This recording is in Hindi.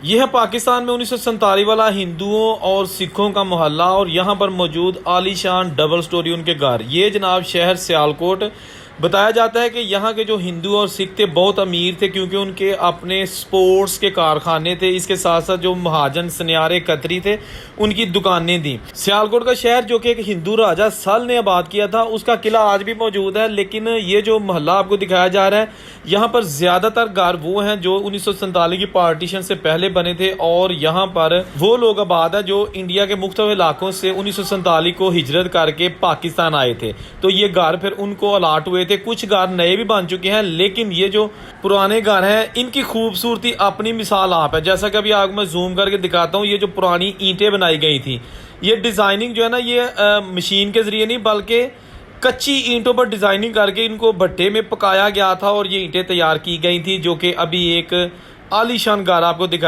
यह है पाकिस्तान में 1947 वाला हिंदुओं और सिखों का मोहल्ला और यहाँ पर मौजूद आलीशान डबल स्टोरी उनके घर। ये जनाब शहर सियालकोट। बताया जाता है कि यहाँ के जो हिंदू और सिख थे बहुत अमीर थे, क्योंकि उनके अपने स्पोर्ट्स के कारखाने थे। इसके साथ साथ जो महाजन सन्यारे कतरी थे उनकी दुकानें थी। सियालकोट का शहर जो कि एक हिंदू राजा सल ने आबाद किया था, उसका किला आज भी मौजूद है। लेकिन ये जो मोहल्ला आपको दिखाया जा रहा है, यहाँ पर ज्यादातर घर वो हैं जो 1947 की पार्टीशन से पहले बने थे, और यहाँ पर वो लोग आबाद है जो इंडिया के मुख्तलिफ इलाकों से 1947 को हिजरत करके पाकिस्तान आए थे। तो ये घर फिर उनको अलाट हुए थे। कुछ घर नए भी बन चुके हैं, लेकिन ये जो पुराने घर हैं इनकी खूबसूरती अपनी मिसाल आप है। जैसा कि अभी आपको मैं जूम करके दिखाता हूँ, ये जो पुरानी ईंटें बनाई गई थी, ये डिजाइनिंग जो है ना, ये मशीन के जरिए नहीं बल्कि कच्ची ईंटों पर डिजाइनिंग करके इनको भट्टे में पकाया गया था और ये ईंटें तैयार की गई थी, जो कि अभी एक आलीशान घर आपको दिखाया।